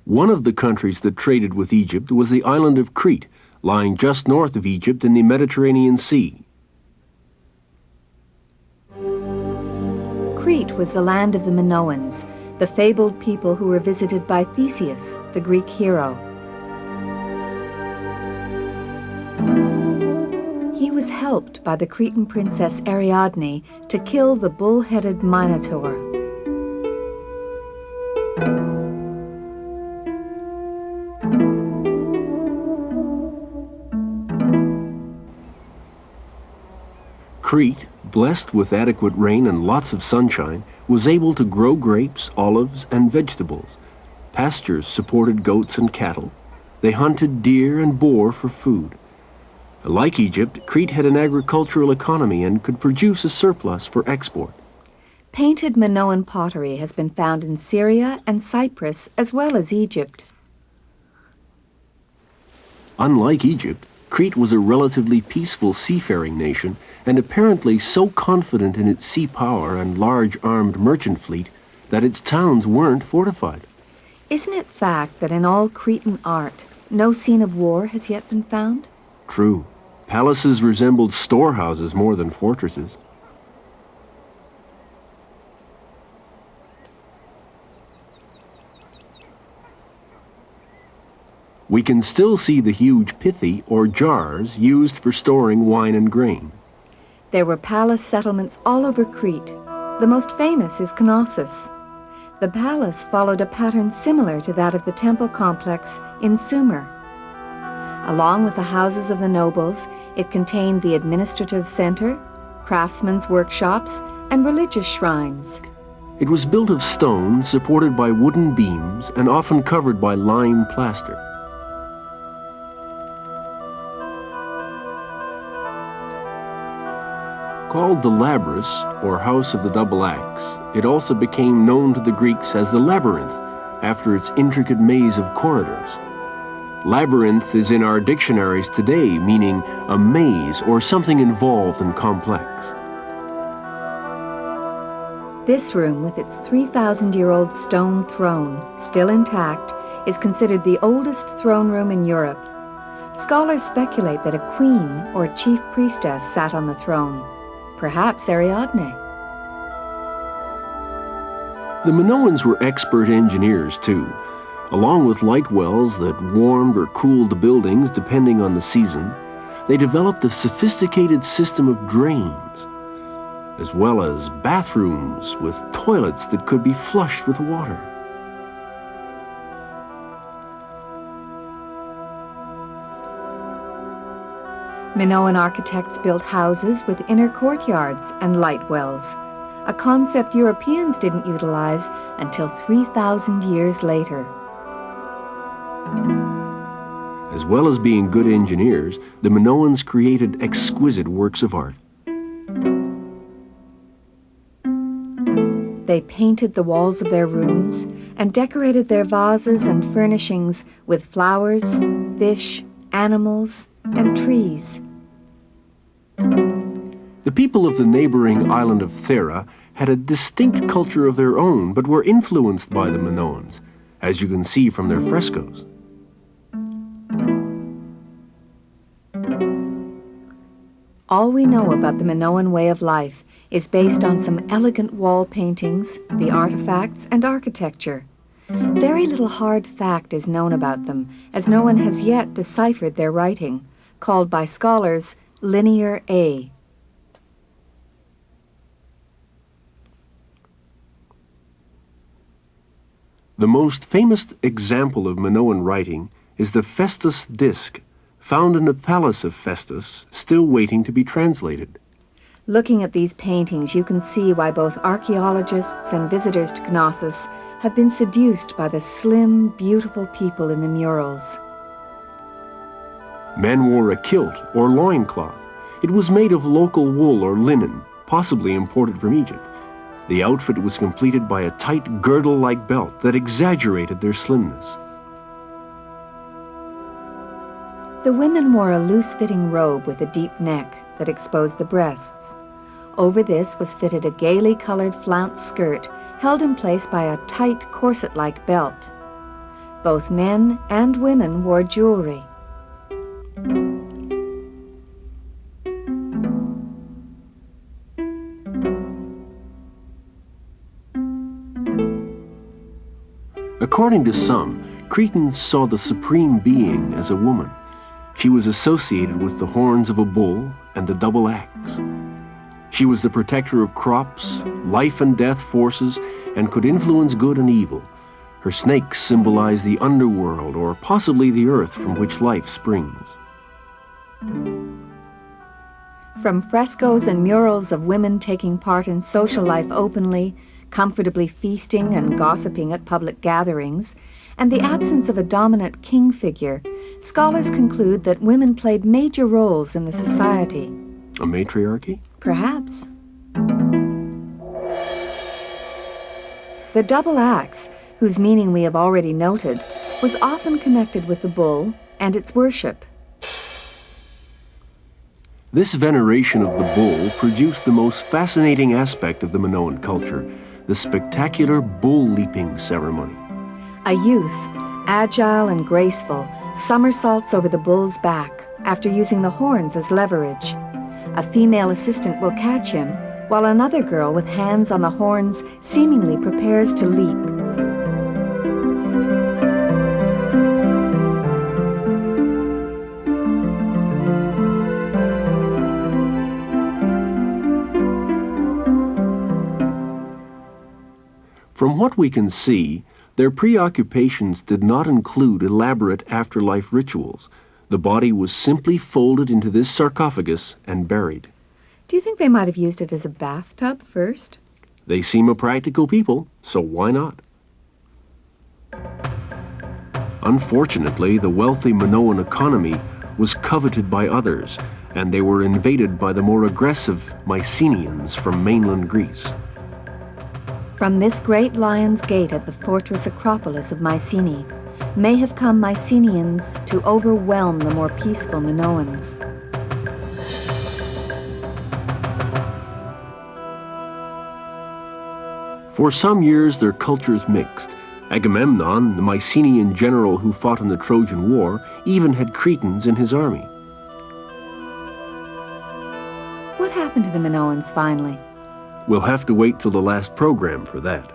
One of the countries that traded with Egypt was the island of Crete, lying just north of Egypt in the Mediterranean Sea. Crete was the land of the Minoans, the fabled people who were visited by Theseus, the Greek hero. He was helped by the Cretan princess Ariadne to kill the bull-headed Minotaur. Crete, blessed with adequate rain and lots of sunshine, was able to grow grapes, olives, and vegetables. Pastures supported goats and cattle. They hunted deer and boar for food. Like Egypt, Crete had an agricultural economy and could produce a surplus for export. Painted Minoan pottery has been found in Syria and Cyprus as well as Egypt. Unlike Egypt, Crete was a relatively peaceful seafaring nation and apparently so confident in its sea power and large armed merchant fleet that its towns weren't fortified. Isn't it fact that in all Cretan art, no scene of war has yet been found? True. Palaces resembled storehouses more than fortresses. We can still see the huge pithy, or jars, used for storing wine and grain. There were palace settlements all over Crete. The most famous is Knossos. The palace followed a pattern similar to that of the temple complex in Sumer. Along with the houses of the nobles, it contained the administrative center, craftsmen's workshops, and religious shrines. It was built of stone, supported by wooden beams, and often covered by lime plaster. Called the Labrys, or House of the Double Axe, it also became known to the Greeks as the Labyrinth, after its intricate maze of corridors. Labyrinth is in our dictionaries today, meaning a maze or something involved and complex. This room, with its 3,000-year-old stone throne, still intact, is considered the oldest throne room in Europe. Scholars speculate that a queen or chief priestess sat on the throne, perhaps Ariadne. The Minoans were expert engineers, too. Along with light wells that warmed or cooled the buildings depending on the season, they developed a sophisticated system of drains, as well as bathrooms with toilets that could be flushed with water. Minoan architects built houses with inner courtyards and light wells, a concept Europeans didn't utilize until 3,000 years later. As well as being good engineers, the Minoans created exquisite works of art. They painted the walls of their rooms and decorated their vases and furnishings with flowers, fish, animals, and trees. The people of the neighboring island of Thera had a distinct culture of their own, but were influenced by the Minoans, as you can see from their frescoes. All we know about the Minoan way of life is based on some elegant wall paintings, the artifacts, and architecture. Very little hard fact is known about them, as no one has yet deciphered their writing, called by scholars Linear A. The most famous example of Minoan writing is the Festus Disk, found in the palace of Festus, still waiting to be translated. Looking at these paintings, you can see why both archaeologists and visitors to Knossos have been seduced by the slim, beautiful people in the murals. Men wore a kilt or loincloth. It was made of local wool or linen, possibly imported from Egypt. The outfit was completed by a tight girdle-like belt that exaggerated their slimness. The women wore a loose-fitting robe with a deep neck that exposed the breasts. Over this was fitted a gaily colored flounce skirt held in place by a tight corset-like belt. Both men and women wore jewelry. According to some, Cretans saw the supreme being as a woman. She was associated with the horns of a bull and the double axe. She was the protector of crops, life and death forces, and could influence good and evil. Her snakes symbolize the underworld, or possibly the earth from which life springs. From frescoes and murals of women taking part in social life openly, comfortably feasting and gossiping at public gatherings, and the absence of a dominant king figure, scholars conclude that women played major roles in the society. A matriarchy? Perhaps. The double axe, whose meaning we have already noted, was often connected with the bull and its worship. This veneration of the bull produced the most fascinating aspect of the Minoan culture, the spectacular bull-leaping ceremony. A youth, agile and graceful, somersaults over the bull's back after using the horns as leverage. A female assistant will catch him, while another girl with hands on the horns seemingly prepares to leap. From what we can see, their preoccupations did not include elaborate afterlife rituals. The body was simply folded into this sarcophagus and buried. Do you think they might have used it as a bathtub first? They seem a practical people, so why not? Unfortunately, the wealthy Minoan economy was coveted by others, and they were invaded by the more aggressive Mycenaeans from mainland Greece. From this great lion's gate at the fortress Acropolis of Mycenae may have come Mycenaeans to overwhelm the more peaceful Minoans. For some years, their cultures mixed. Agamemnon, the Mycenaean general who fought in the Trojan War, even had Cretans in his army. What happened to the Minoans finally? We'll have to wait till the last program for that.